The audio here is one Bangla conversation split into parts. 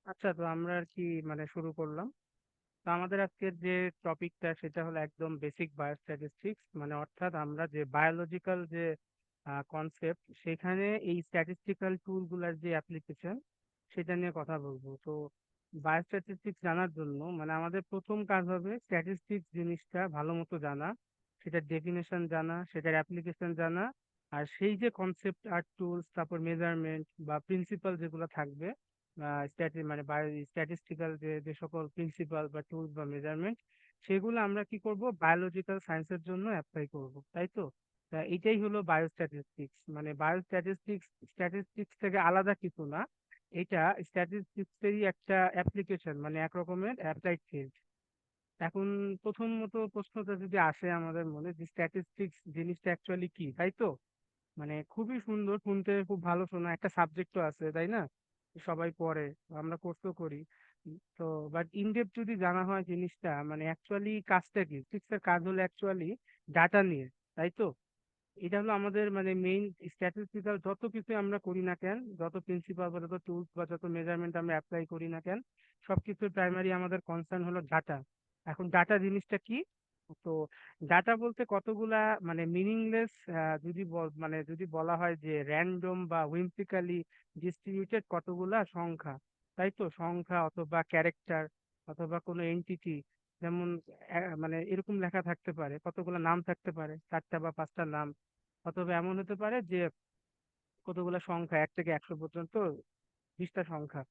আচ্ছা, তো আমরা আর কি শুরু করলাম। তো আমাদের আজকের যে টপিকটা সেটা হলো একদম বেসিক বায়োস্ট্যাটিস্টিক্স, অর্থাৎ আমরা যে বায়োলজিক্যাল যে কনসেপ্ট, সেখানে এই স্ট্যাটিস্টিক্যাল টুলগুলোর যে অ্যাপ্লিকেশন সেটা নিয়ে কথা বলবো। তো বায়োস্ট্যাটিস্টিক্স জানার জন্য আমাদের প্রথম কাজ হবে স্ট্যাটিস্টিক্স জিনিসটা ভালো মতো জানা, সেটার ডেফিনেশন জানা, সেটার অ্যাপ্লিকেশন জানা, আর সেই যে কনসেপ্ট আর টুলস, তারপর মেজারমেন্ট বা প্রিন্সিপাল যেগুলো থাকবে, স্ট্যাটিস্টিক্যাল যে যে সকল প্রিন্সিপাল বা টুলস বা মেজারমেন্ট, সেগুলো আমরা কি করব, বায়োলজিক্যাল সায়েন্সের জন্য অ্যাপ্লাই করব, তাই তো? তা এটাই হলো বায়োস্ট্যাটিস্টিক্স। বায়োস্ট্যাটিস্টিক্স স্ট্যাটিস্টিক্স থেকে আলাদা কিছু না, এটা স্ট্যাটিস্টিক্সেরই একটা অ্যাপ্লিকেশন, এক রকমের অ্যাপ্লাইড ফিল্ড। এখন প্রথমত প্রশ্নটা যদি আসে আমাদের মনে, যে স্ট্যাটিস্টিক্স জিনিসটা অ্যাকচুয়ালি কি, তাই তো? খুবই সুন্দর শুনতে, খুব ভালো শোনা একটা সাবজেক্টও আছে, তাই না? সবাই পড়ে, আমরা কোর্সও করি। তো বাট ইনডেপথ যদি জানা হয় জিনিসটা, অ্যাকচুয়ালি কাজটা কি, স্ট্যাটিস্টিক্সের কাজ হলো অ্যাকচুয়ালি ডাটা নিয়ে, তাই তো? এটা হলো আমাদের মেইন। স্ট্যাটিস্টিক্যাল যত কিছু আমরা করি না কেন, যত প্রিন্সিপাল বা যত টুলস বা যত মেজারমেন্ট আমরা অ্যাপ্লাই করি না কেন, সবকিছুর প্রাইমারি আমাদের কনসার্ন হলো ডাটা। এখন ডাটা জিনিসটা কি? তো ডাটা বলতে কতগুলা মিনিংলেস, যদি যদি বলা হয় যে র্যান্ডম বা হুইমসিক্যালি ডিস্ট্রিবিউটেড কতগুলা সংখ্যা, তাই তো? সংখ্যা অথবা ক্যারেক্টার অথবা কোনো এন্টিটি, যেমন এরকম লেখা থাকতে পারে, কতগুলো নাম থাকতে পারে, 4টা বা 5টা নাম, অথবা এমন হতে পারে যে কতগুলো সংখ্যা, 1 থেকে 100 পর্যন্ত 20টা সংখ্যা।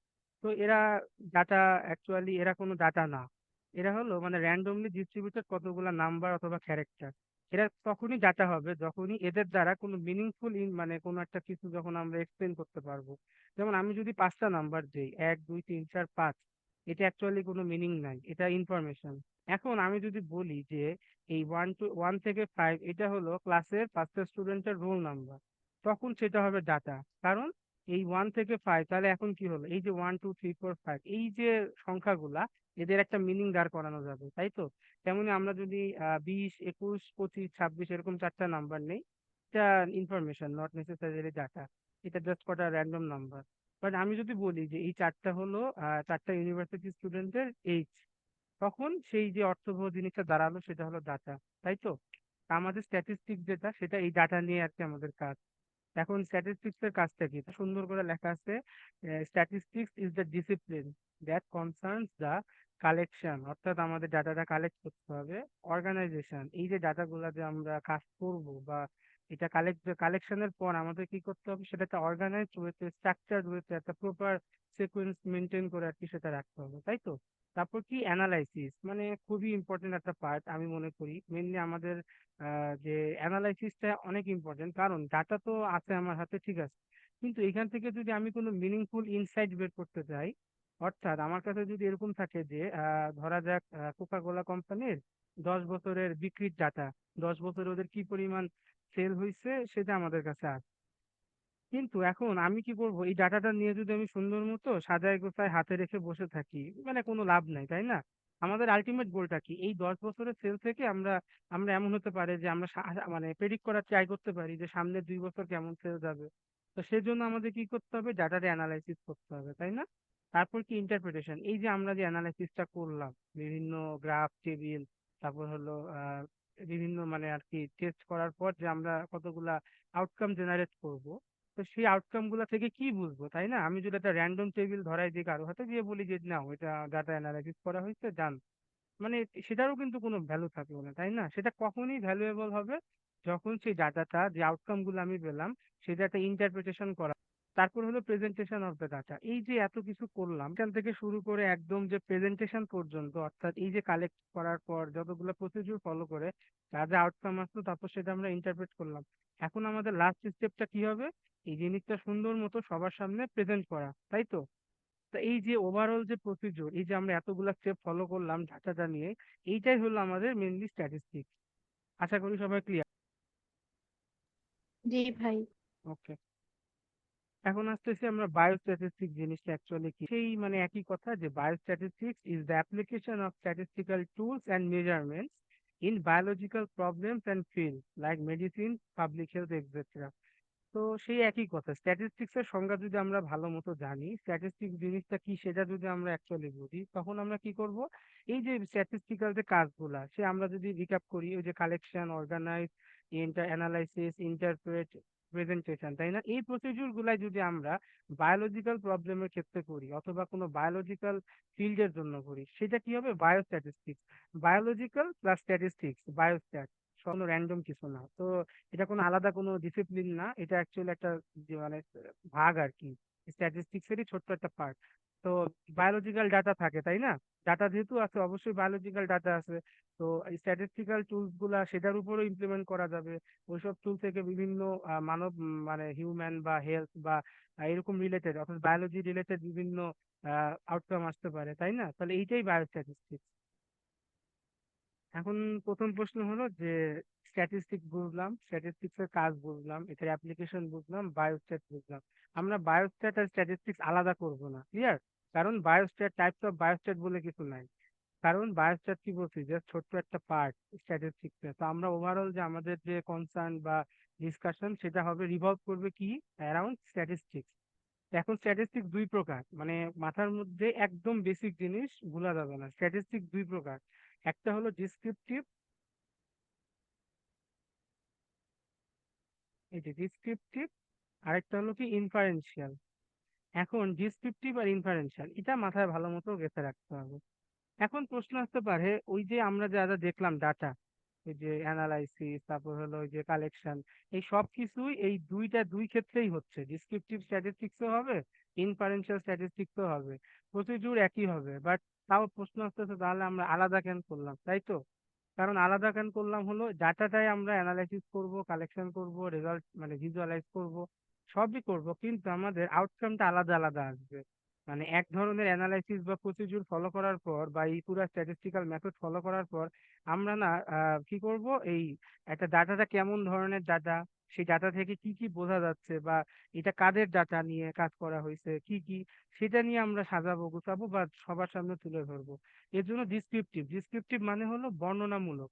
তো এরা ডাটা, অ্যাকচুয়ালি এরা কোনো ডাটা না। এরা হলো র্যান্ডমলি ডিস্ট্রিবিউটেড কতগুলো নাম্বার অথবা ক্যারেক্টার। এরা তখনই ডাটা হবে যখনই এদের দ্বারা কোনো মিনিংফুল কোনো একটা কিছু যখন আমরা এক্সপ্লেন করতে পারবো। যেমন আমি যদি 5টা নাম্বার দিই, 1 2 3 4 5, এটা অ্যাকচুয়ালি কোনো মিনিং নাই, এটা ইনফরমেশন। এখন আমি যদি বলি যে এই 1 থেকে 5 এটা হলো ক্লাসের 5টা স্টুডেন্টের রোল নাম্বার, তখন সেটা হবে ডাটা। কারণ এই 1 থেকে 5, তাহলে এখন কি হলো, এই যে 1 2 3 4 5, এই যে সংখ্যাগুলা, এদের একটা মিনিং দাঁড় করানো যাবে, তাই তো? তেমনি আমরা যদি 20 21 25 26 এরকম 4টা নাম্বার নেই, এটা ইনফরমেশন, নট নেসেসারিলি ডাটা। এটা জাস্ট কটা র্যান্ডম নাম্বার। বাট আমি যদি বলি যে এই 4টা হলো 4টা ইউনিভার্সিটি স্টুডেন্টের এইচ, তখন সেই যে অর্থবহ জিনিসটা দাঁড়ালো সেটা হলো ডাটা, তাই তো? আমাদের স্ট্যাটিস্টিক্স যেটা, সেটা এই ডাটা নিয়ে আর কি আমাদের কাজ। এখন স্ট্যাটিস্টিক্স এর কাজটা কি, তা সুন্দর করে লেখা আছে, statistics is the discipline that concerns the collection, অর্থাৎ আমাদের ডাটাটা কালেক্ট করতে হবে। অর্গানাইজেশন, এই যে ডাটাগুলো যে আমরা কাজ করব বা এটা কালেকশনের পর আমাদের কি করতে হবে, সেটা একটা অর্গানাইজড ওয়েতে, স্ট্রাকচারড ওয়েতে, একটা প্রপার সিকোয়েন্স মেনটেন করে আর কি সেটা রাখতে হবে, তাই তো? তারপর কি অ্যানালাইসিস, খুবই ইম্পর্টেন্ট একটা পার্ট আমি মনে করি। মেনলি আমাদের যে অ্যানালাইসিসটা অনেক ইম্পর্টেন্ট, কারণ ডাটা তো আছে আমার হাতে, ঠিক আছে, কিন্তু এখান থেকে যদি আমি কোনো মিনিংফুল ইনসাইট বের করতে চাই, অর্থাৎ আমার কাছে যদি এরকম থাকে যে ধরা যাক কোকা কোলা কোম্পানির 10 বছরের বিক্রির ডাটা, 10 বছরে ওদের কি পরিমাণ সেল হয়েছে সেটা আমাদের কাছে আছে। কিন্তু এখন আমি কি করব, এই ডাটাটা নিয়ে যদি আমি সুন্দর মতো সাজায় গোছায় হাতে রেখে বসে থাকি, কোনো লাভ নাই, তাই না? আমাদের আলটিমেট গোলটা কি, এই 10 বছরের সেল থেকে আমরা আমরা এমন হতে পারে যে আমরা প্রেডিক্ট করার ট্রাই করতে পারি যে সামনে 2 বছর কেমন সেল যাবে। তো সেজন্য আমাদের কি করতে হবে, ডাটাটা অ্যানালাইসিস করতে হবে, তাই না? তারপর কি ইন্টারপ্রিটেশন, এই যে আমরা যে অ্যানালাইসিসটা করলাম, বিভিন্ন গ্রাফ টেবিল, তারপর হলো বিভিন্ন আর কি টেস্ট করার পর যে আমরা কতগুলা আউটকাম জেনারেট করব, তো সেই আউটকাম গুলা থেকে কি বুঝবো, তাই না? আমি যদি একটা র্যান্ডম টেবিল ধরাই দিই কারো হাতে, দিয়ে বলি যে না এটা ডাটা অ্যানালাইসিস করা হয়েছে, জান, মানে সেটারও কিন্তু কোনো ভ্যালু থাকবে না, তাই না? সেটা কখনই ভ্যালুয়েবল হবে যখন সেই ডাটাটা, যে আউটকাম গুলো আমি পেলাম, সেটা একটা ইন্টারপ্রিটেশন করা। তারপর হলো প্রেজেন্টেশন অফ দ্য ডাটা। এই যে এত কিছু করলাম, এখান থেকে শুরু করে একদম যে প্রেজেন্টেশন পর্যন্ত, অর্থাৎ এই যে কালেক্ট করার পর যতগুলো প্রসিডিউর ফলো করে যা যা আউটকাম আসলো, তারপর সেটা আমরা ইন্টারপ্রেট করলাম। এখন আমাদের লাস্ট স্টেপটা কি হবে, এই জিনিসটা সুন্দর মতো সবার সামনে প্রেজেন্ট করা, তাই তো? তো এই যে ওভারঅল যে প্রসিডিউর, এই যে আমরা এতগুলা স্টেপ ফলো করলাম ডাটাটা নিয়ে, এইটাই হলো আমাদের মেনলি স্ট্যাটিস্টিক্স। আশা করি সবাই ক্লিয়ার। জি ভাই। ওকে, এখন আসতেছি আমরা বায়োস্ট্যাটিস্টিক্স জিনিসটা অ্যাকচুয়ালি কি। সেই একই কথা, যে biostatistics is the application of statistical tools and measurements in biological problems and field like medicine, public health, etcetera. তো সেই একই কথা, স্ট্যাটিস্টিক্স এর সংজ্ঞা যদি আমরা ভালো মতো জানি, স্ট্যাটিস্টিক্স জিনিসটা কি সেটা যদি আমরা অ্যাকচুয়ালি বুঝি, তখন আমরা কি করব, এই যে স্ট্যাটিস্টিক্যাল যে কাজগুলা সে আমরা যদি রিক্যাপ করি, ওই যে collection, organise, analysis, interpret, presentation, তাই না, এই প্রসিডিউর গুলাই যদি আমরা বায়োলজিক্যাল প্রবলেমের ক্ষেত্রে করি অথবা কোনো বায়োলজিক্যাল ফিল্ডের জন্য করি, সেটা কি হবে, বায়োস্ট্যাটিস্টিক্স। বায়োলজিক্যাল প্লাস স্ট্যাটিস্টিক্স, বায়োস্ট্যাট, কোনো র্যান্ডম কিছু না তো। এটা কোনো আলাদা কোনো ডিসিপ্লিন না, এটা অ্যাকচুয়ালি একটা যে মানে ভাগ আর কি, স্ট্যাটিস্টিক্স এরই ছোট্ট একটা পার্ট। তো বায়োলজিক্যাল ডাটা থাকে, তাই না, ডাটা যেহেতু আছে অবশ্যই বায়োলজিক্যাল ডাটা আছে। তো স্ট্যাটিস্টিক্যাল টুলস গুলা সেটার উপরও ইমপ্লিমেন্ট করা যাবে। ওইসব টুল থেকে বিভিন্ন মানব মানে হিউম্যান বা হেলথ বা এরকম রিলেটেড অর্থাৎ বায়োলজি রিলেটেড বিভিন্ন আউটকাম আসতে পারে, তাই না, তাহলে এইটাই বায়োস্ট্যাটিস্টিক্স। এখন প্রথম প্রশ্ন হলো যে স্ট্যাটিস্টিক্স বুঝলাম, স্ট্যাটিস্টিক্স এর কাজ বুঝলাম, এটার অ্যাপ্লিকেশন বুঝলাম, বায়োস্ট্যাট বুঝলাম। আমরা বায়োস্ট্যাট আর স্ট্যাটিস্টিক্স আলাদা করব না, ক্লিয়ার? কারণ বায়োস্ট্যাট, টাইপস অফ বায়োস্ট্যাট বলে কিছু নাই। কারণ বায়োস্ট্যাট কি বলছি, জাস্ট ছোট্ট একটা পার্ট স্ট্যাটিস্টিক্স এর। তো আমরা ওভারঅল যে আমাদের যে কনসার্ন বা ডিসকাশন সেটা হবে রিভলভ করবে কি, অ্যারাউন্ড স্ট্যাটিস্টিক্স। এখন স্ট্যাটিস্টিক্স দুই প্রকার, মানে মাথার মধ্যে একদম বেসিক জিনিস ভুলা যাবে না, স্ট্যাটিস্টিক্স দুই প্রকার। একটা হলো ডিসক্রিপটিভ, এই যে ডিসক্রিপটিভ, আরেকটা হলো কি ইনফারেন্সিয়াল। এখন ডিসক্রিপটিভ আর ইনফারেন্সিয়াল এটা মাথায় ভালো মতো গেঁথে রাখতে হবে। এখন প্রশ্ন আসতে পারে, ওই যে আমরা যা যা দেখলাম ডাটা, ওই যে অ্যানালাইসিস, তারপর হলো ওই যে কালেকশন, এই সব কিছুই এই দুই ক্ষেত্রেই হচ্ছে, ডিসক্রিপটিভ স্ট্যাটিস্টিক্সও হবে, ইনফারেন্সিয়াল স্ট্যাটিস্টিক্সও হবে, প্রসিডিউর একই হবে। বাট তাও প্রশ্ন আসতেছে, তাহলে আমরা আলাদা কেন করলাম, তাই তো? কারণ আলাদা কেন করলাম হলো, ডাটাটাই আমরা অ্যানালাইসিস করব, কালেকশন করব, রেজাল্ট মানে ভিজুয়ালাইজ করব, সবই করব, কিন্তু আমাদের আউটকামটা আলাদা আলাদা আসবে। মানে এক ধরনের অ্যানালাইসিস বা প্রসিডিউর ফলো করার পর বা এই পুরো স্ট্যাটিস্টিক্যাল মেথড ফলো করার পর আমরা না কি করব, এই একটা ডাটাটা কেমন ধরনের ডাটা, সেই ডাটা থেকে কি কি বোঝা যাচ্ছে, বা এটা কাদের ডাটা নিয়ে কাজ করা হয়েছে, কি কি, সেটা নিয়ে আমরা সাজাবো, গোছাবো বা সবার সামনে তুলে ধরবো। এর জন্য ডিসক্রিপটিভ, ডিসক্রিপটিভ মানে হলো বর্ণনামূলক।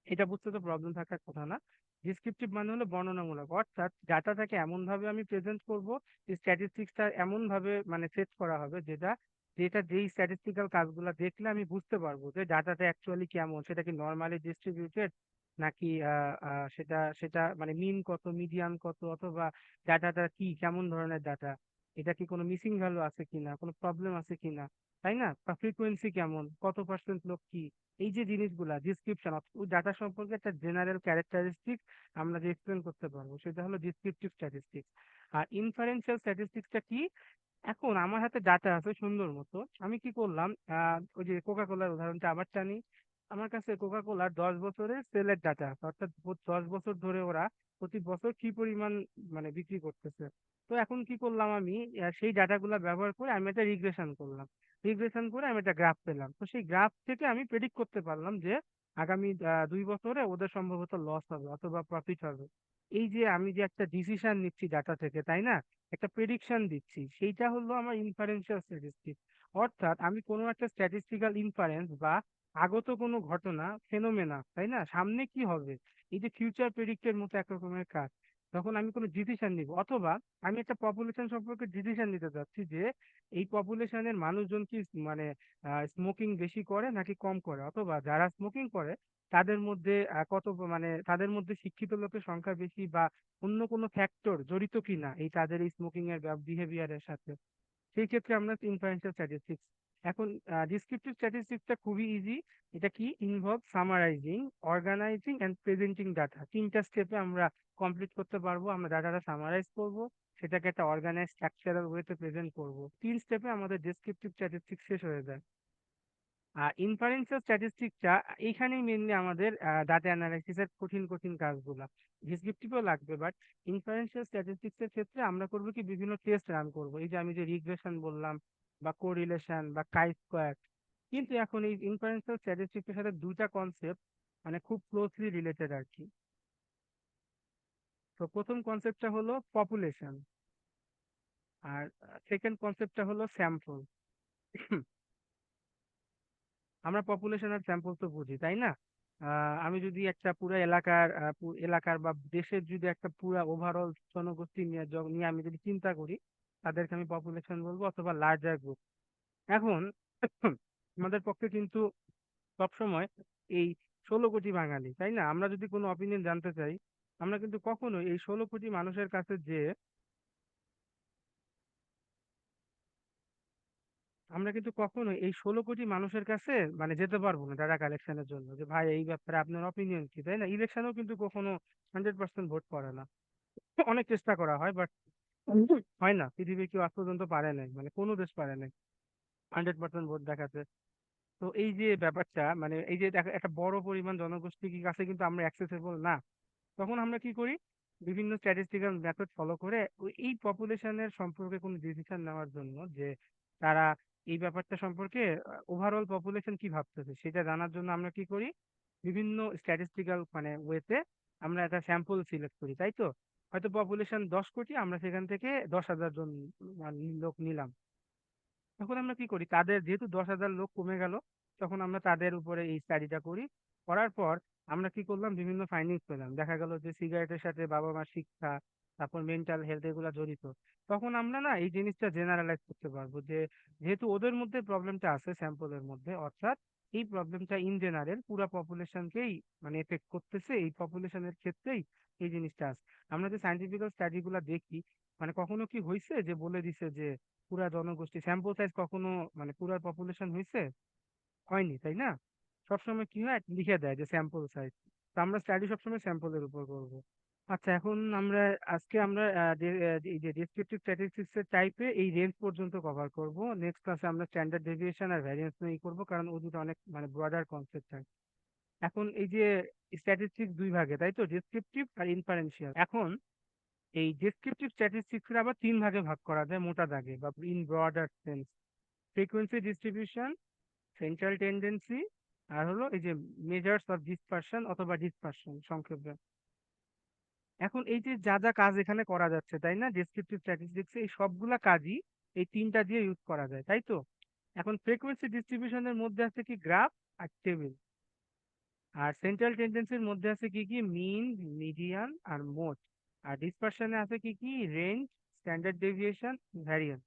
এটা বুঝতে তো প্রবলেম থাকার কথা না। ডিসক্রিপটিভ মানে হলো বর্ণনামূলক, অর্থাৎ ডাটাটাকে এমন ভাবে আমি প্রেজেন্ট করব, স্ট্যাটিস্টিক্সটা এমন ভাবে মানে সেট করা হবে যেটা যেটা যেই স্ট্যাটিস্টিক্যাল কাজগুলো দেখলে আমি বুঝতে পারবো যে ডাটাটা অ্যাকচুয়ালি কেমন, সেটা কি নর্মালি ডিস্ট্রিবিউটেড নাকি সেটা সেটা মানে মিন কত, মিডিয়ান কত, অথবা ডাটাটা কি কেমন ধরনের ডাটা, এটা কি কোনো মিসিং ভ্যালু আছে কিনা, কোনো প্রবলেম আছে কিনা, তাই না, বা ফ্রিকোয়েন্সি কেমন, কত পার্সেন্ট লোক কি, এই যে জিনিসগুলা ডিসক্রিপশন ওই ডাটা সম্পর্কে একটা জেনারেল ক্যারেক্টারিস্টিক আমরা যে এক্সপ্লেন করতে পারবো, সেটা হলো ডিসক্রিপটিভ স্ট্যাটিস্টিক্স। আর ইনফারেন্সিয়াল স্ট্যাটিস্টিক্সটা কি, এখন আমার হাতে ডাটা আছে সুন্দর মতো, আমি কি করলাম, ওই যে কোকা কোলার উদাহরণটা আবার টানি। আমার কাছে কোকা কোলার 10 বছরের সেলের ডাটা আছে, অর্থাৎ 10 বছর ধরে ওরা প্রতি বছর কি পরিমাণ মানে বিক্রি করতেছে। তো এখন কি করলাম আমি, সেই ডাটাগুলো ব্যবহার করে আমি একটা রিগ্রেশন করলাম, রিগ্রেশন করে আমি একটা গ্রাফ পেলাম। তো সেই গ্রাফ থেকে আমি প্রেডিক্ট করতে পারলাম যে আগামী 2 বছরে ওদের সম্ভবত লস হবে অথবা প্রফিট হবে। এই যে আমি যে একটা ডিসিশন নিচ্ছি ডাটা থেকে, তাই না, একটা প্রেডিকশন দিচ্ছি, সেইটা হলো আমার ইনফারেন্সিয়াল স্ট্যাটিস্টিক্স। অর্থাৎ আমি কোনো একটা স্ট্যাটিস্টিক্যাল ইনফারেন্স বা আগত কোনো ঘটনা, ফেনোমেনা, তাই না, সামনে কি হবে, এই যে ফিউচার প্রেডিক্টের মতো এক রকমের কাজ, তখন আমি কোনো ডিসিশন নিব, অথবা আমি একটা পপুলেশন সম্পর্কে ডিসিশন নিতে চাচ্ছি যে এই পপুলেশনের মানুষজন কি মানে স্মোকিং বেশি করে নাকি কম করে, অথবা যারা স্মোকিং করে তাদের মধ্যে মানে তাদের মধ্যে শিক্ষিত লোকের সংখ্যা বেশি, বা অন্য কোনো ফ্যাক্টর জড়িত কিনা এই তাদের এই স্মোকিং এর বিহেভিয়ারের সাথে। সেই ক্ষেত্রে আমরা ইনফারেন্সিয়াল স্ট্যাটিস্টিক্স। এখন ডিসক্রিপটিভ স্ট্যাটিস্টিক্সটা খুবই ইজি। এটা কি involve summarising, organising and presenting data, তিনটা স্টেপে আমরা কমপ্লিট করতে পারবো। আমরা ডাটাটা সামারাইজ করব, সেটাকে একটা অর্গানাইজ স্ট্রাকচারাল ওয়েতে প্রেজেন্ট করব, 3 স্টেপে আমাদের ডেসক্রিপটিভ স্ট্যাটিস্টিক্স শেষ হয়ে যায়। আর ইনফারেন্সিয়াল স্ট্যাটিস্টিক্সটা এইখানেই মেনলি আমাদের ডাটা অ্যানালাইসিসের কঠিন কঠিন কাজগুলা, ডিসক্রিপটিভও লাগবে, বাট ইনফারেন্সিয়াল স্ট্যাটিস্টিক্স এর ক্ষেত্রে আমরা করব কি বিভিন্ন টেস্ট রান করব, এই যে আমি যে রিগ্রেশন বললাম বা কোরিলেশন বা কাই স্কোয়ার। কিন্তু এখন এই ইনফারেন্সিয়াল স্ট্যাটিস্টিক্স এর সাথে দুইটা কনসেপ্ট মানে খুব ক্লোজলি রিলেটেড আর কি। তো প্রথম কনসেপ্টটা হলো পপুলেশন, আর সেকেন্ড কনসেপ্টটা হলো স্যাম্পল। আমরা পপুলেশন আর স্যাম্পল তো বুঝি, তাই না? আমি যদি একটা পুরো এলাকার বা দেশের যদি একটা পুরা ওভারঅল জনগোষ্ঠী নিয়ে আমি যদি চিন্তা করি, তাদেরকে আমি পপুলেশন বলবো অথবা লার্জার গ্রুপ। এখন আমাদের পক্ষে কিন্তু সবসময় এই 16 কোটি বাঙালি, তাই না? আমরা যদি কোনো অপিনিয়ন জানতে চাই, আমরা কিন্তু কখনোই এই 16 কোটি মানুষের কাছে যে আমরা কিন্তু কখনোই এই 16 কোটি মানুষের কাছে মানে যেতে পারবো না ডাটা কালেকশনের জন্য, যে ভাই এই ব্যাপারে আপনার অপিনিয়ন কি, তাই না? ইলেকশনেও কিন্তু কখনো 100% ভোট পড়ে না। অনেক চেষ্টা করা হয়, বাট হয় না। পৃথিবীর কেউ আজ পর্যন্ত পারে নাই, মানে কোনো দেশ পারে নাই 100% ভোট দেখাতে। তো এই যে ব্যাপারটা, মানে এই যে একটা বড় পরিমাণ জনগোষ্ঠীর কাছে কিন্তু আমরা অ্যাক্সেসেবল না, তখন আমরা কি করি? বিভিন্ন স্ট্যাটিস্টিক্যাল মেথড ফলো করে এই পপুলেশনের সম্পর্কে কোনো ডিসিশন নেওয়ার জন্য, যে তারা এই ব্যাপারটা সম্পর্কে ওভারঅল পপুলেশন কি ভাবতেছে সেটা জানার জন্য আমরা কি করি? বিভিন্ন স্ট্যাটিস্টিক্যাল মানে ওয়েতে আমরা একটা স্যাম্পল সিলেক্ট করি, তাই তো? হয়তো পপুলেশন 10 কোটি, আমরা সেখান থেকে 10,000 জন লোক নিলাম। তখন আমরা কি করি, তাদের যেহেতু 10,000 লোক কমে গেল, তখন আমরা তাদের উপরে এই স্টাডিটা করি। করার পর আমরা কি করলাম, বিভিন্ন ফাইন্ডিংস পেলাম। দেখা গেল যে সিগারেটের সাথে বাবা মার শিক্ষা, তারপর মেন্টাল হেলথ এগুলা জড়িত। তখন আমরা না এই জিনিসটা জেনারেলাইজ করতে পারবো যে যেহেতু ওদের মধ্যে প্রবলেমটা আছে স্যাম্পলের মধ্যে, অর্থাৎ এই প্রবলেমটা ইন জেনারেল পুরো পপুলেশনকেই মানে এফেক্ট করতেছে, এই পপুলেশনের ক্ষেত্রেই এই জিনিসটা আছে। আমরা যে সাইন্টিফিক্যাল স্টাডি গুলা দেখি, মানে কখনো কি হয়েছে যে বলে দিছে যে পুরা জনগোষ্ঠী স্যাম্পল সাইজ কখনো মানে পুরা পপুলেশন হয়েছে? হয়নি, তাই না? সবসময় কি হয়, লিখে দেয় যে স্যাম্পল সাইজ। তো আমরা স্টাডি সবসময় স্যাম্পলের উপর করব। আচ্ছা, এখন আজকে আমরা এই যে ডেসক্রিপটিভ স্ট্যাটিস্টিক্স এর টাইপে এই রেঞ্জ পর্যন্ত কভার করব। নেক্সট ক্লাসে আমরা স্ট্যান্ডার্ড ডেভিয়েশন আর ভ্যারিয়েন্স নিয়ে করব, কারণ ও দুটো অনেক মানে ব্রডার কনসেপ্ট হয়। এখন এই যে স্ট্যাটিস্টিক্স দুই ভাগে, তাই তো, ডেসক্রিপটিভ আর ইনফারেন্সিয়াল। এখন এই ডেসক্রিপটিভ স্ট্যাটিস্টিক্স আবার তিন ভাগে ভাগ করা যায় মোটা দাগে বা in broader sense: frequency distribution, central tendency, আর হলো এই যে মেজার্স অফ ডিসপারশন অথবা ডিসপারশন সংক্ষেপে। এখন এই যে যা যা কাজ এখানে করা যাচ্ছে, তাই না, ডেসক্রিপটিভ স্ট্যাটিস্টিক্স এই সবগুলা কাজই এই তিনটা দিয়ে ইউজ করা যায়, তাই তো? এখন ফ্রিকোয়েন্সি ডিস্ট্রিবিউশনের মধ্যে আছে কি গ্রাফ আর টেবিল, আর সেন্ট্রাল টেন্ডেন্সির মধ্যে আছে কি কি মিন, মিডিয়ান আর মোড, আর ডিসপারশনে আছে কি কি রেঞ্জ, স্ট্যান্ডার্ড ডেভিয়েশন, ভ্যারিয়েন্স।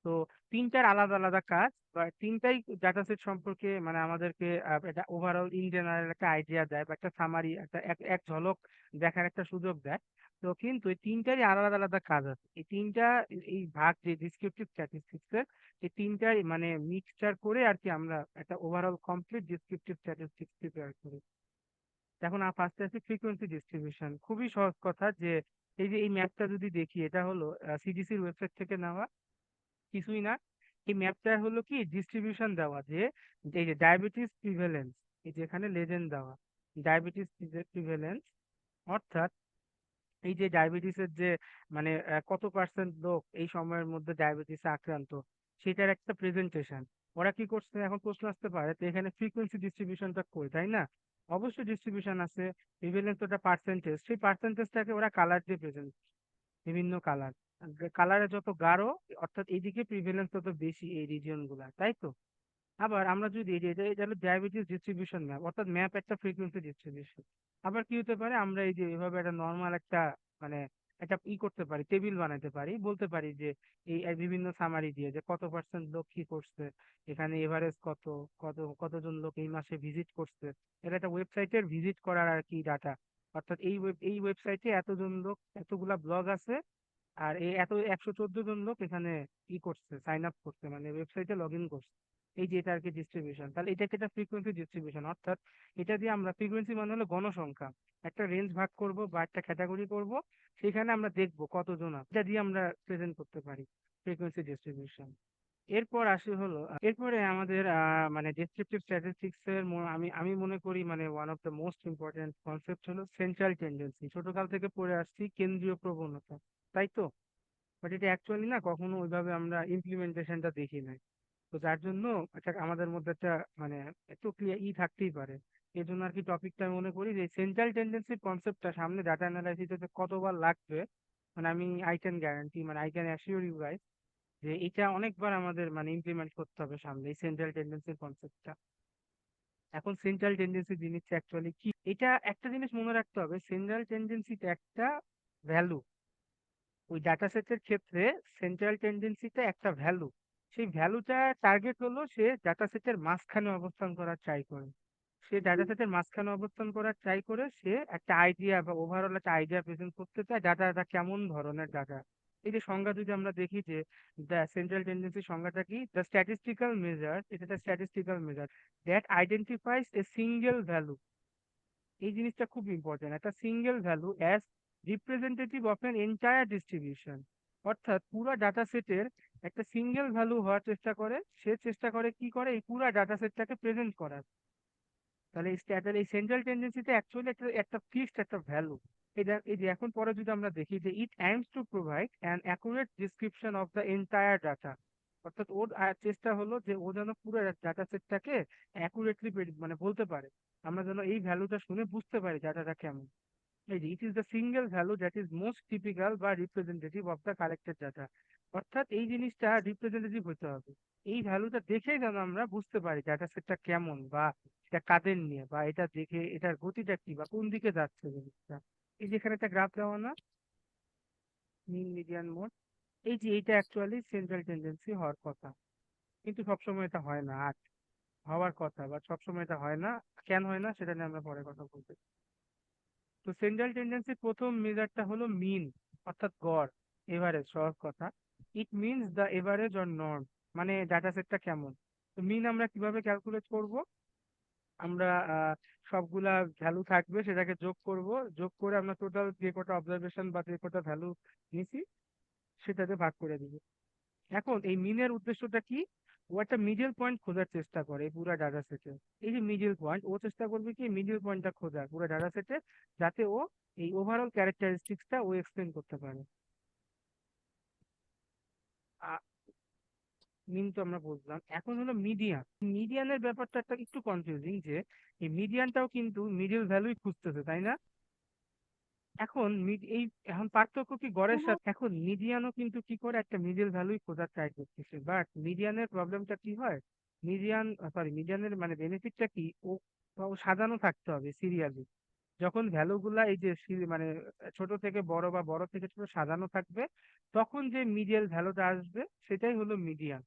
তো তিনটার আলাদা আলাদা কাজ, বা তিনটাই ডাটা সেট সম্পর্কে মানে আমাদেরকে একটা ওভারঅল ইন জেনারেল একটা আইডিয়া দেয়, বা একটা সামারি, একটা এক এক ঝলক দেখার একটা সুযোগ দেয়। তো কিন্তু এই তিনটারই আলাদা আলাদা কাজ আছে। এই তিনটা এই ভাগ যে ডিসক্রিপটিভ স্ট্যাটিস্টিক্স এর, এই তিনটাই মানে মিক্সচার করে আর কি আমরা একটা overall complete descriptive statistics prepare করি। এখন ফার্স্টে আছে ফ্রিকোয়েন্সি ডিস্ট্রিবিউশন। খুবই সহজ কথা, যে এই যে এই ম্যাপটা যদি দেখি, এটা হলো সিডিসির ওয়েবসাইট থেকে নেওয়া, কিছুই না। এই ম্যাপটা হলো কি ডিস্ট্রিবিউশন দেওয়া, যে এই যে ডায়াবেটিস প্রিভ্যালেন্স, এই যে এখানে লেজেন্ড দেওয়া ডায়াবেটিস প্রিভ্যালেন্স, অর্থাৎ এই যে ডায়াবেটিসের যে মানে কত পার্সেন্ট লোক এই সময়ের মধ্যে ডায়াবেটিসে আক্রান্ত, সেটার একটা প্রেজেন্টেশন। ওরা কি করছে, এখন প্রশ্ন আসতে পারে তো এখানে ফ্রিকোয়েন্সি ডিস্ট্রিবিউশনটা কই, তাই না? অবশ্যই ডিস্ট্রিবিউশন আছে, প্রিভ্যালেন্স ওটা পার্সেন্টেজ, সেই পার্সেন্টেজটাকে ওরা কালার দিয়ে প্রেজেন্ট, বিভিন্ন কালার, কালারে যত গাঢ় অর্থাৎ এইদিকে প্রিভেলেন্স তত বেশি এই রিজিয়ন গুলা, তাই তো? আবার আমরা যদি এটা হলো ডায়াবেটিস ডিস্ট্রিবিউশন ম্যাপ, অর্থাৎ ম্যাপ একটা ফ্রিকোয়েন্সি ডিস্ট্রিবিউশন। আবার কি হতে পারে, আমরা এই যে এভাবে একটা নর্মাল একটা মানে একটা করতে পারি, টেবিল বানাতে পারি, বলতে পারি যে এই বিভিন্ন সামারি দিয়ে যে কত পার্সেন্ট লোক কি করছে, এখানে এভারেজ কত, কতজন লোক এই মাসে ভিজিট করছে। এটা একটা ওয়েবসাইটের ভিজিট করার আর কি ডাটা, অর্থাৎ এই ওয়েবসাইটে এতজন লোক, এতগুলা ব্লগ আছে, আর এই এত 114 জন লোক এখানে কি করছে, সাইন আপ করছে, মানে ওয়েবসাইটে লগ ইন করছে। এই যে এটা আর কি ডিস্ট্রিবিউশন, তাহলে এটাকে একটা ফ্রিকোয়েন্সি ডিস্ট্রিবিউশন, অর্থাৎ এটা দিয়ে আমরা ফ্রিকোয়েন্সি মানে হলো গণসংখ্যা, একটা রেঞ্জ ভাগ করব বা একটা ক্যাটাগরি করব, সেখানে আমরা দেখব কতজন আছে, এটা দিয়ে আমরা প্রেজেন্ট করতে পারি ফ্রিকোয়েন্সি ডিস্ট্রিবিউশন। এরপর আসি হলো এরপরে আমাদের মানে ডেসক্রিপটিভ স্ট্যাটিস্টিক্স এর আমি আমি মনে করি মানে one of the most important concept হলো সেন্ট্রাল টেন্ডেন্সি। ছোটকাল থেকে পড়ে আসছি কেন্দ্রীয় প্রবণতা, তাই তো? বাট এটা অ্যাকচুয়ালি না কখনো ওইভাবে আমরা ইমপ্লিমেন্টেশনটা দেখি নাই। তো যার জন্য একটা আমাদের মধ্যে একটা মানে একটু ক্লিয়ার থাকতেই পারে। এই জন্য আর কি টপিকটা আমি মনে করি যে সেন্ট্রাল টেন্ডেন্সির কনসেপ্টটা সামনে ডাটা অ্যানালাইসিসে কতবার লাগবে, মানে আমি আই ক্যান গ্যারান্টি, মানে I can assure you guys যে এটা অনেকবার আমাদের মানে ইমপ্লিমেন্ট করতে হবে সামনে এই সেন্ট্রাল টেন্ডেন্সির কনসেপ্টটা। এখন সেন্ট্রাল টেন্ডেন্সি জিনিসটা অ্যাকচুয়ালি কি, এটা একটা জিনিস মনে রাখতে হবে, সেন্ট্রাল টেন্ডেন্সিটা একটা ভ্যালু। ওই ডাটা সেটের ক্ষেত্রে সেন্ট্রাল টেন্ডেন্সিটা একটা ভ্যালু। সেই ভ্যালুটা টার্গেট হলো সে ডাটা সেটের মাঝখানে অবস্থান করার ট্রাই করে। সে ডাটা সেটের মাঝখানে অবস্থান করার ট্রাই করে, সে একটা আইডিয়া বা ওভারঅল একটা আইডিয়া প্রেজেন্ট করতে চায় ডাটাটা কেমন ধরনের ডাটা। এই যে সংজ্ঞা যদি আমরা দেখি যে দ্য সেন্ট্রাল টেন্ডেন্সি সংজ্ঞাটা কি, দ্য স্ট্যাটিস্টিক্যাল মেজার, এটা একটা statistical measure that identifies a single value. এই জিনিসটা খুব ইম্পর্টেন্ট, একটা single value as representative of an entire distribution. অর্থাৎ পুরো ডাটা সেটের একটা সিঙ্গেল ভ্যালু হওয়ার চেষ্টা করে, সে চেষ্টা করে কি করে এই পুরো ডাটা সেটটাকে প্রেজেন্ট করার। তাহলে এই এই সেন্ট্রাল টেন্ডেন্সিতে অ্যাকচুয়ালি একটা একটা ফিক্সড একটা ভ্যালু। এই যে এখন পরে যদি আমরা দেখি যে ইট aims to provide an accurate description of the entire data. অর্থাৎ ওর চেষ্টা হলো যে ও যেন পুরো ডাটা সেটটাকে অ্যাকুরেটলি মানে বলতে পারে, আমরা যেন এই ভ্যালুটা শুনে বুঝতে পারি ডাটাটা কেমন। এই যে it is the single value that is most typical বা representative of the collected data. অর্থাৎ এই জিনিসটা রিপ্রেজেন্টেটিভ হতে হবে, এই ভ্যালুটা দেখেই যেন আমরা বুঝতে পারি ডাটা সেটটা কেমন, বা এটা কাদের নিয়ে, বা এটা দেখে এটার গতিটা কি বা কোন দিকে যাচ্ছে জিনিসটা। এই যে এখানে একটা গ্রাফ দেওয়া না, মিন মিডিয়ান মোড, এই যে এইটা অ্যাকচুয়ালি সেন্ট্রাল টেন্ডেন্সি হওয়ার কথা, কিন্তু সবসময় এটা হয় না। আর হওয়ার কথা, বা সবসময় এটা হয় না। কেন হয় না সেটা নিয়ে আমরা পরে কথা বলতে। তো সেন্ট্রাল টেন্ডেন্সির প্রথম মেজারটা হলো মিন, অর্থাৎ গড়, এভারেজ, সহজ কথা। It means the average or norm, মানে ডাটা সেটটা কেমন। তো মিন আমরা কিভাবে ক্যালকুলেট করব, আমরা সবগুলা ভ্যালু থাকবে সেটাকে যোগ করব, যোগ করে আমরা টোটাল যে কটা অবজারভেশন বা যে কটা ভ্যালু নিছি সেটাতে ভাগ করে দিব। এখন এই মিনের উদ্দেশ্যটা কি, ও একটা মিডল পয়েন্ট খোঁজার চেষ্টা করে এই পুরো ডাটা সেটে। এই যে মিডল পয়েন্ট, ও চেষ্টা করবে কি মিডল পয়েন্টটা খোঁজার পুরো ডাটা সেটে, যাতে ও এই ওভারঅল ক্যারেক্টারিস্টিক্সটা ও এক্সপ্লেন করতে পারে। মিন তো আমরা বুঝলাম, এখন হলো মিডিয়ান। মিডিয়ানের ব্যাপারটা একটা একটু কনফিউজিং, যে এই মিডিয়ানটাও কিন্তু মিডল ভ্যালুই খুঁজতেছে, তাই না? এখন এই এখন পার্থক্য কি গড়ের সাথে, এখন মিডিয়ানও কিন্তু কি করে একটা মিডল ভ্যালুই খোঁজার ট্রাই করতেছে, বাট মিডিয়ানের প্রবলেমটা কি হয়, মিডিয়ানের মানে বেনিফিটটা কি, ও সাজানো থাকতে হবে সিরিয়ালি। যখন ভ্যালু গুলা এই যে মানে ছোট থেকে বড় বা বড় থেকে ছোট সাজানো থাকবে, তখন যে মিডিয়াল ভ্যালুটা আসবে সেটাই হলো মিডিয়ান।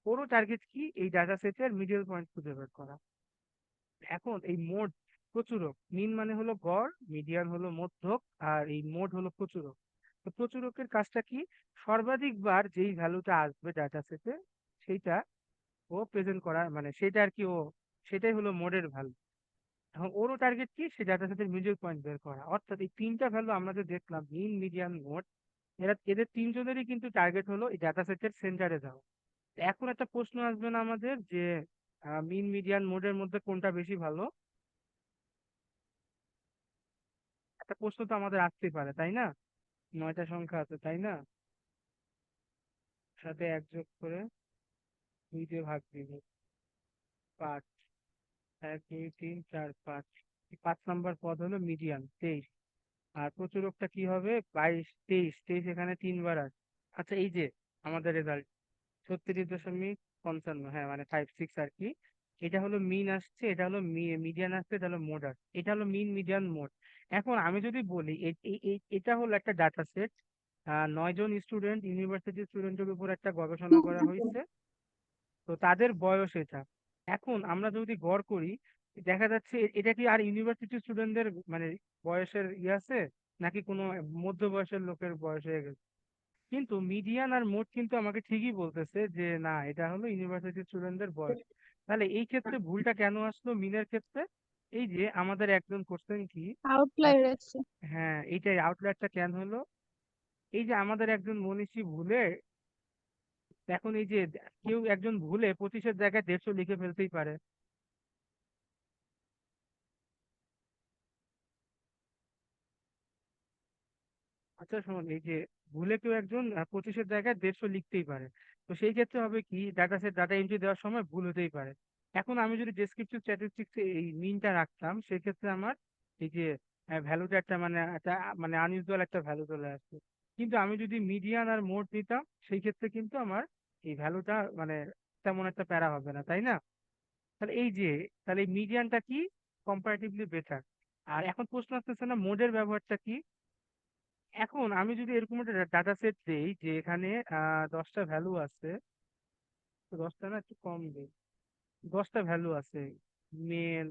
ওরও টার্গেট কি এই ডাটা সেটের মিডল পয়েন্ট খুঁজে বের করা। এখন এই মোড প্রচুরক, মিন মানে হলো গড়, মিডিয়ান হলো মধ্যক, আর এই মোড হলো প্রচুরক। তো প্রচুরকের কাজটা কি, সর্বাধিক বার যেই ভ্যালুটা আসবে ডাটা সেটে সেইটা ও প্রেজেন্ট করা, মানে সেটা আর কি ও, সেটাই হলো মোডের ভ্যালু। এখন ওরও টার্গেট কি সেই ডাটা সেটের মিডল পয়েন্ট বের করা। অর্থাৎ এই তিনটা ভ্যালু আমরা যে দেখলাম, মিন মিডিয়ান মোড, এদের তিনজনেরই কিন্তু টার্গেট হলো এই ডাটা সেটের সেন্টারে যাওয়া। এখন একটা প্রশ্ন আসবে না আমাদের যে মিন মিডিয়ান মোডের মধ্যে কোনটা বেশি ভালো, একটা প্রশ্ন তো আমাদের আসতেই পারে, তাই না? 9টা সংখ্যা আছে, তাই না? সাথে এক যোগ করে 2 দিয়ে ভাগ দিব, 5। 1 2 3 4 5, 5 নাম্বার পদ হলো মিডিয়ান, 23। আর প্রচুরকটা কি হবে, 22, 23, 23 এখানে 3 বার আছে। আচ্ছা, এই যে আমাদের রেজাল্ট 36.55, হ্যাঁ মানে 56 আর কি। এটা হলো মিন আসছে, এটা হলো মিডিয়ান আসছে, এটা হলো মোড আসছে, এটা হলো মিন মিডিয়ান মোড। এখন আমি যদি বলি এটা হলো একটা ডাটা সেট, 9 জন স্টুডেন্ট, ইউনিভার্সিটি স্টুডেন্টের উপর একটা গবেষণা করা হয়েছে। তো তাদের বয়স এটা। এখন আমরা যদি গড় করি, দেখা যাচ্ছে এটা কি আর ইউনিভার্সিটি স্টুডেন্টদের মানে বয়সের আছে, নাকি কোনো মধ্য বয়সের লোকের বয়স হয়ে গেছে। কিন্তু মিডিয়ান আর মোড কিন্তু আমাকে ঠিকই বলতেছে যে না, এটা হলো ইউনিভার্সিটি স্টুডেন্টদের বয়স। তাহলে এই ক্ষেত্রে ভুলটা কেন আসলো মিনের ক্ষেত্রে, এই যে আমাদের একজন করছেন কি, আহ, আউটলাইর আছে। হ্যাঁ এইটাই আউটলায়ারটা কেন হলো, এই যে আমাদের একজন মনীষী ভুলে, এখন এই যে কেউ একজন ভুলে 25-এর জায়গায় 150 লিখে ফেলতেই পারে। আচ্ছা শোন, এই যে ভুলে কেউ একজন 25-এর জায়গায় 150 লিখতেই পারে। তো সেই ক্ষেত্রে হবে কি, ডাটা এন্ট্রি দেওয়ার সময় ভুল হতেই পারে। এখন আমি যদি ডেসক্রিপটিভ স্ট্যাটিস্টিক্স এই মিনটা রাখতাম, সেক্ষেত্রে আমার এই যে ভ্যালুটা একটা মানে আনইউজুয়াল একটা ভ্যালু চলে আসছে। কিন্তু আমি যদি মিডিয়ান আর মোড নিতাম, সেই ক্ষেত্রে কিন্তু আমার এই ভ্যালুটা মানে তেমন একটা প্যারা হবে না, তাই না? তাহলে এই যে, তাহলে এই মিডিয়ানটা কি কম্পারেটিভলি বেটার। আর এখন প্রশ্ন আসতেছে না মোডের ব্যবহারটা কি। এখন আমি যদি এরকম একটা ডাটা সেট দেই যে এখানে 10টা ভ্যালু আছে, তো 10টা না একটু কম দিই, 10টা ভ্যালু আছে, male,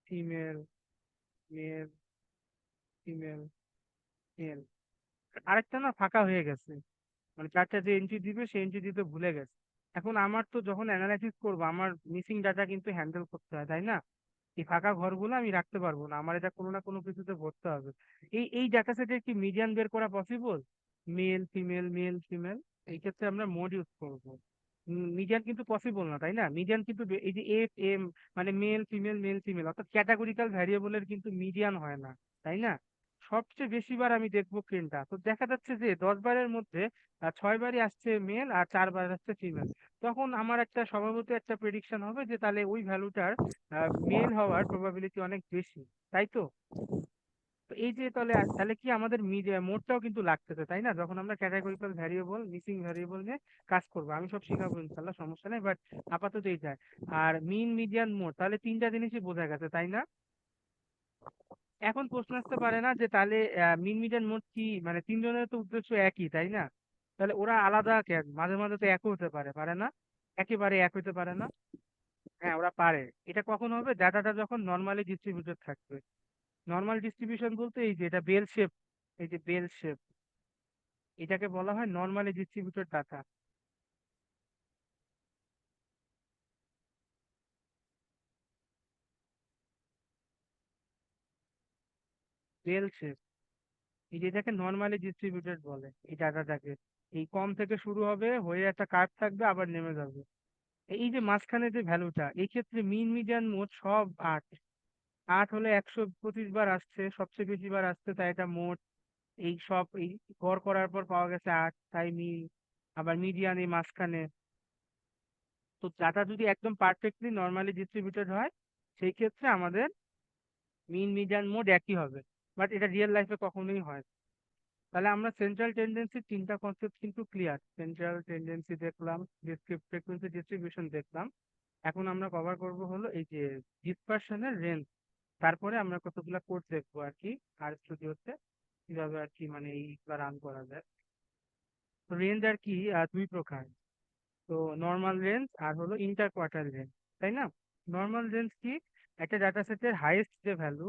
female, male, female, male, আরেকটা না ফাঁকা হয়ে গেছে, মানে চারটা যে এন্ট্রি দিবে সেই এন্ট্রি দিতে ভুলে গেছে। এখন আমার তো যখন অ্যানালাইসিস করবো আমার মিসিং ডাটা কিন্তু হ্যান্ডেল করতে হয়, তাই না? এই ফাঁকা ঘরগুলো আমি রাখতে পারবো না, আমার এটা কোনো না কোনো কিছুতে ভরতে হবে। এই ডাটা সেটের কি মিডিয়ান বের করা possible? Mail female, male female, এই ক্ষেত্রে আমরা মোড ইউজ করবো। মিডিয়ান কিন্তু পসিবল না, তাই না? মিডিয়ান কিন্তু এই যে এফ এম, মানে মেল ফিমেল, মেল ফিমেল, অর্থাৎ ক্যাটাগরিক্যাল ভ্যারিয়েবলের কিন্তু মিডিয়ান হয় না, তাই না? সবচেয়ে বেশি বার আমি দেখবো কোনটা, তো দেখা যাচ্ছে যে 10 বারের মধ্যে 6 বারই আসছে মেল আর 4 বার আসছে ফিমেল। তখন আমার একটা স্বভাবত একটা প্রেডিকশন হবে যে তাহলে ওই ভ্যালুটার মেল হওয়ার প্রবাবিলিটি অনেক বেশি, তাই তো? তো এই যে তাহলে তাহলে কি আমাদের মিডিয়া মোডটাও কিন্তু লাগতেছে, তাই না? যখন আমরা ক্যাটাগরিক্যাল ভ্যারিয়েবল, মিসিং ভ্যারিয়েবল নিয়ে কাজ করবো, আমি সব শিখাবো ইনশাল্লাহ, সমস্যা নেই, বাট আপাতত এইটাই। আর মিন মিডিয়ান মোড, তাহলে তিনটা জিনিসই বোঝা গেছে, তাই না? এখন প্রশ্ন আসতে পারে না যে তাহলে মিন মিডিয়ান মোড কি, মানে তিনজনের তো উদ্দেশ্য একই, তাই না? তাহলে ওরা আলাদা কেন? মাঝে মাঝে তো একও হতে পারে, পারে না? একেবারে এক হতে পারে না। হ্যাঁ, ওরা পারে। এটা কখন হবে? ডাটাটা যখন নর্মালি ডিস্ট্রিবিউটেড থাকবে। নর্মাল ডিস্ট্রিবিউশন বলতে এই যে এটা বেল শেপ, এই যে বেল শেপ, এটাকে বলা হয় normally distributed data. Bell shape, এই যে এটাকে নর্মালি ডিস্ট্রিবিউটেড বলে এই ডাটাটাকে। এই কম থেকে শুরু হবে, হয়ে একটা কার্ভ থাকবে, আবার নেমে যাবে। এই যে মাঝখানে যে ভ্যালুটা, এই ক্ষেত্রে মিন মিডিয়ান মোড সব 8। 8 হলে 125 বার আসছে, সবচেয়ে বেশি বার আসছে, তাই এটা মোট। এই সব এই গড় করার পর পাওয়া গেছে 8, তাই মিন। আবার মিডিয়ান এই মাঝখানে। তো ডাটা যদি একদম পারফেক্টলি নর্মালি ডিস্ট্রিবিউটেড হয়, সেই ক্ষেত্রে আমাদের মিন মিডিয়ান মোড একই হবে। বাট এটা রিয়েল লাইফে কখনোই হয় না। তাহলে আমরা সেন্ট্রাল টেন্ডেন্সির তিনটা কনসেপ্ট কিন্তু ক্লিয়ার। সেন্ট্রাল টেন্ডেন্সি দেখলাম, ফ্রিকোয়েন্সি ডিস্ট্রিবিউশন দেখলাম। এখন আমরা কভার করব হলো এই যে ডিসপারশনের রেঞ্জ। তারপরে আমরা কতগুলা কোড দেখবো আর কি, আর স্টুডিওতে কিভাবে আর কি মানে এইগুলা রান করা যায়। তো রেঞ্জ আর কি দুই প্রকার। তো নর্মাল রেঞ্জ আর হলো ইন্টার কোয়ার্টাইল রেঞ্জ, তাই না? নর্মাল রেঞ্জ কি? একটা ডাটা সেটের হাইয়েস্ট যে ভ্যালু,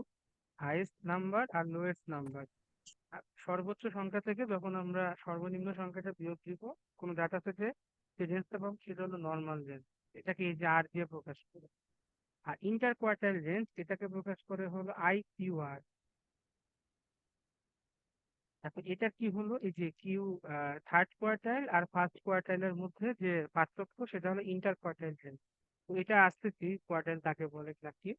হাইয়েস্ট নাম্বার আর লোয়েস্ট নাম্বার, সর্বোচ্চ সংখ্যা থেকে যখন আমরা সর্বনিম্ন সংখ্যাটা বিয়োগ দিব কোনো ডাটা সেটে, যে রেঞ্জটা পাবো সেটা হলো নর্মাল রেঞ্জ। এটাকে এই যে আর দিয়ে প্রকাশ করে। আর ইন্টার কোয়ার্টাইল রেঞ্জ এটাকে প্রকাশ করে হলো IQR। এখন এটা কি হলো, এই যে কিউ, থার্ড কোয়ার্টাইল আর ফার্স্ট কোয়ার্টাইলের মধ্যে যে পার্থক্য, সেটা হলো ইন্টার কোয়ার্টাইল রেঞ্জ। তো এটা আসতেছি কোয়ার্টাইল কাকে বলে কি।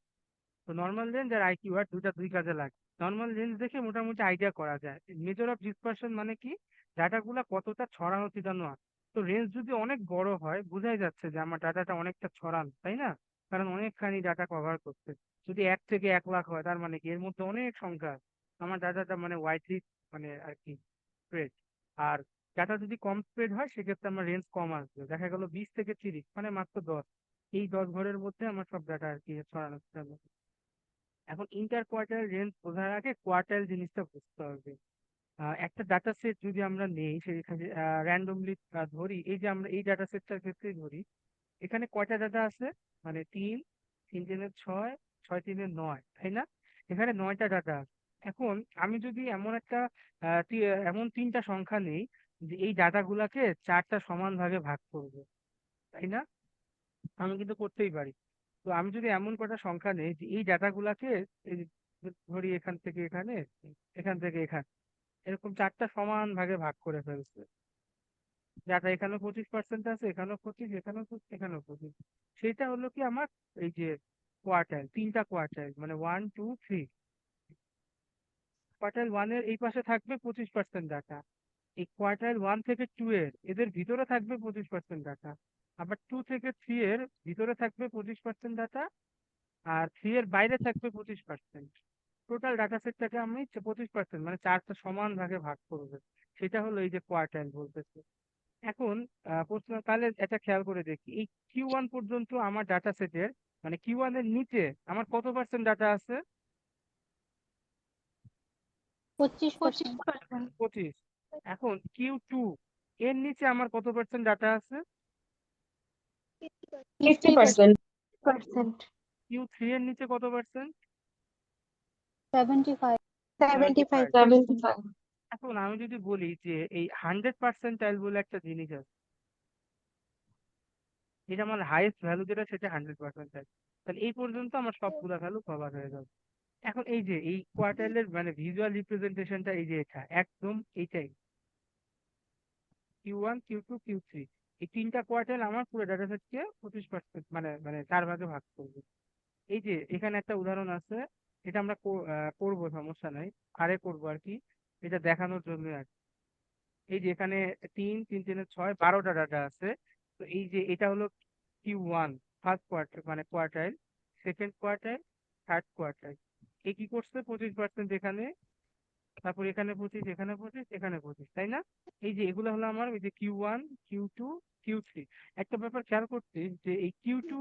তো নর্মাল রেঞ্জ আর IQR দুইটা দুই কাজে লাগে। নর্মাল রেঞ্জ দেখে মোটামুটি আইডিয়া করা যায় মেজর অফ ডিসপারশন মানে কি, ডাটাগুলা কতটা ছড়ানো ছিটানো আছে। তো রেঞ্জ যদি অনেক বড় হয়, বোঝাই যাচ্ছে যে আমার ডাটাটা অনেকটা ছড়ানো, তাই না? কারণ অনেকখানি ডাটা কভার করতে। যদি 1 থেকে 1 লাখ হয়, তার মানে কি এর মধ্যে অনেক সংখ্যা আছে। আমার ডাটাটা মানে ওয়াইডলি, মানে আর কি স্প্রেড। আর ডাটা যদি কম স্প্রেড হয়, সেক্ষেত্রে আমার রেঞ্জ কম আসবে, দেখা গেল 20 থেকে 30, মানে মাত্র 10। এই 10 ঘরের মধ্যে আমার সব ডাটা আর কি ছড়ানো ছিটানো। এখন ইন্টার কোয়ার্টাইল রেঞ্জ বোঝার আগে কোয়ার্টাইল জিনিসটা বুঝতে হবে। একটা ডাটা সেট যদি আমরা নেই, সেখানে র্যান্ডমলি ধরি, এই যে আমরা এই ডাটা সেটটার ক্ষেত্রেই ধরি, এখানে কয়টা ডাটা আছে? মানে 3, 3 3 6, 6 3 9, তাই না? এখানে 9টা ডাটা আছে। এখন আমি যদি এমন একটা এমন তিনটা সংখ্যা নেই যে এই ডাটাগুলাকে 4টা সমান ভাগে ভাগ করবো, তাই না? আমি কিন্তু করতেই পারি। তো আমি যদি এমন কটা সংখ্যা নেই যে এই ডাটাগুলাকে, এই যে ধরি এখান থেকে এখানে, এখান থেকে এখানে, এরকম 4টা সমান ভাগে ভাগ করে ফেলছে। ডাটা এখানেও 25% আছে, এখানেও 25, এখানেও 25, এখানেও 25। সেটা হলো কি আমার এই যে কোয়ার্টাইল, তিনটা কোয়ার্টাইল, মানে 1 2 3। কোয়ার্টাইল 1-এর এই পাশে থাকবে 25% ডাটা। এই কোয়ার্টাইল 1 থেকে 2 এর এদের ভিতরে থাকবে 25% ডাটা। আবার 2 থেকে 3 এর ভিতরে থাকবে 25% ডাটা। আর 3 এর বাইরে থাকবে 25%। টোটাল ডাটা সেটটাকে আমি 25%, মানে 4টা সমান ভাগে ভাগ করবে। সেটা হলো এই যে কোয়ার্টাইল বলতেছে। এখন প্রশ্ন তাহলে এটা খেয়াল করে দেখি, এই Q1 পর্যন্ত আমার ডাটা সেটের মানে Q1 এর নিচে আমার কত পার্সেন্ট ডাটা আছে? 25%। 25। এখন Q2 এর নিচে আমার কত পার্সেন্ট ডাটা আছে? 50%। Q3 এর নিচে কত পার্সেন্ট? 75। 75। 75। এখন আমি যদি বলি যে এই 100% বলে একটা জিনিস আছে, এটা আমার হাইয়েস্ট ভ্যালু যেটা সেটা 100%, তাহলে এই পর্যন্ত আমার সবগুলা ভ্যালু কভার হয়ে যাবে। এখন এই যে এই কোয়ার্টাইলের মানে ভিজুয়াল রিপ্রেজেন্টেশনটা এই যে এটা একদম এইটাই, Q1 Q2 Q3, এই তিনটা কোয়ার্টাইল আমার পুরো ডাটা সেটকে 25% মানে মানে 4 ভাগে ভাগ করবে। এই যে এখানে একটা উদাহরণ আছে, এটা আমরা করবো, সমস্যা নাই, আরে করবো আর কি, এটা দেখানোর জন্য আর কি। এই যে এখানে 3 3 3 6 12টা ডাটা আছে। তো এই যে এটা হলো Q1 ফার্স্ট কোয়ার্টার মানে quartile, second quartile, third quartile. এ কি করছে 25% এখানে, তারপর এখানে 25, এখানে 25, এখানে 25, তাই না? এই যে এগুলো হলো আমার ওই যে Q1 Q2 Q3। একটা ব্যাপার খেয়াল করতে যে এই Q2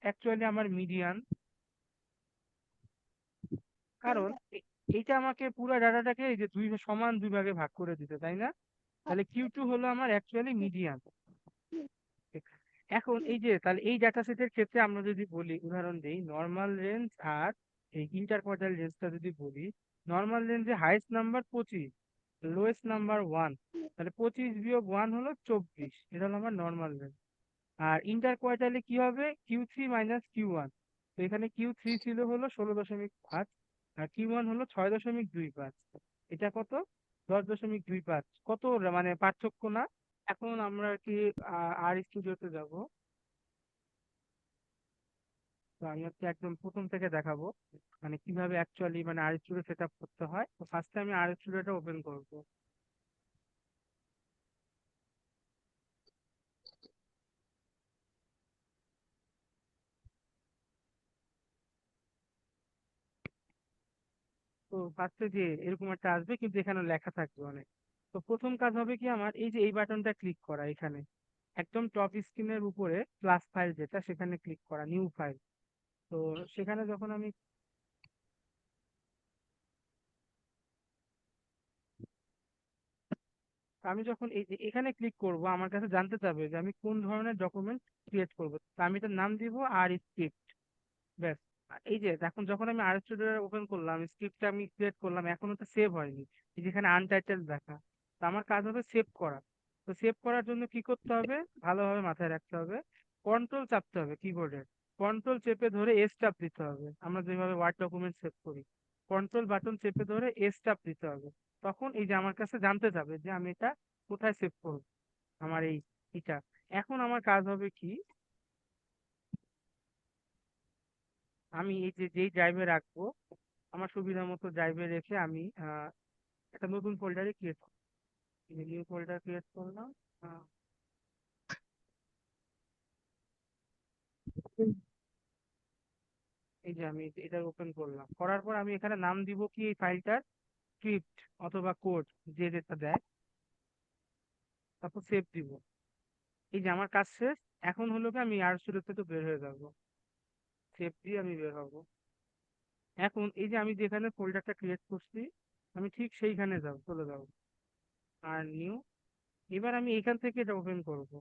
অ্যাকচুয়ালি আমার মিডিয়ান, কারণ এইটা আমাকে পুরো ডাটাটাকে এই যে সমান 2 ভাগে ভাগ করে দিতে, তাই না? তাহলে Q2 হলো আমার অ্যাকচুয়ালি মিডিয়ান। এখন এই যে তাহলে এই ডাটা সেটের ক্ষেত্রে আমরা যদি বলি, উদাহরণ দিই, নর্মাল রেঞ্জ আর এই ইন্টার কোয়ার্টাইল রেঞ্জটা যদি বলি, নর্মাল রেঞ্জে হাইয়েস্ট নাম্বার 25, লোয়েস্ট নাম্বার 1, তাহলে 25 - 1 হলো 24, এটা হলো আমার নর্মাল রেঞ্জ। আর ইন্টার কোয়ার্টাইলে কি হবে, Q3 - Q1, তো এখানে Q3 ছিল হলো 16.5, আর Q1 হলো 6.25, এটা কত? 10.25, কত মানে পার্থক্য না? এখন আমরা কি আর স্টুডিওতে যাব, তো আমি হচ্ছে একদম প্রথম থেকে দেখাবো মানে কিভাবে অ্যাকচুয়ালি মানে আর স্টুডিও সেট আপ করতে হয়। তো ফার্স্টে আমি আর স্টুডিওটা ওপেন করবো। তো ফার্স্টে যে এরকম একটা আসবে কিন্তু এখানে লেখা থাকবে অনেক। তো প্রথম কাজ হবে কি আমার, এই যে এই বাটনটা ক্লিক করা, এখানে একদম টপ স্ক্রিনের উপরে প্লাস ফাইল যেটা, সেখানে ক্লিক করা, নিউ ফাইল। তো সেখানে যখন আমি, আমি যখন এই যে এখানে ক্লিক করব, আমার কাছে জানতে চাবে যে আমি কোন ধরনের ডকুমেন্ট ক্রিয়েট করবো, তো আমি এটার নাম দিব আর স্ক্রিপ্ট, ব্যাস। এই যে এখন যখন আমি আর স্টুডিও ওপেন করলাম, স্ক্রিপ্টটা আমি ক্রিয়েট করলাম, এখনো তো সেভ হয়নি, এই যেখানে আনটাইটেল দেখা। তো আমার কাজ হবে সেভ করা। তো সেভ করার জন্য কি করতে হবে, ভালোভাবে মাথায় রাখতে হবে, কন্ট্রোল চাপতে হবে কিবোর্ডের, কন্ট্রোল চেপে ধরে এস চাপ দিতে হবে, আমরা যেভাবে ওয়ার্ড ডকুমেন্ট সেভ করি, কন্ট্রোল বাটন চেপে ধরে এস চাপ দিতে হবে। তখন এই যে আমার কাছে জানতে যাবে যে আমি এটা কোথায় সেভ করব, আমার এই এটা। এখন আমার কাজ হবে কি, আমি এই যে যেই ড্রাইভে রাখবো, আমার সুবিধা মতো ড্রাইভে রেখে আমি একটা নতুন ফোল্ডারে ক্রিয়েট করব, নিউ ফোল্ডার ক্রিয়েট করলাম। আহ, এই যে আমি এটা ওপেন করলাম, করার পর আমি এখানে নাম দিব কি এই ফাইলটার, স্ক্রিপ্ট অথবা কোড, যে যেটা দেয়, তারপর সেভ দিব। এই যে আমার কাজ শেষ। এখন হলো কি আমি আর স্টুডিও থেকে বের হয়ে যাব, সেভ দিয়ে আমি বের হবো। এখন এই যে আমি যেখানে ফোল্ডারটা ক্রিয়েট করছি, আমি ঠিক সেইখানে চলে যাব, আর নিউ। এবার আমি এখান থেকে এটা ওপেন করব,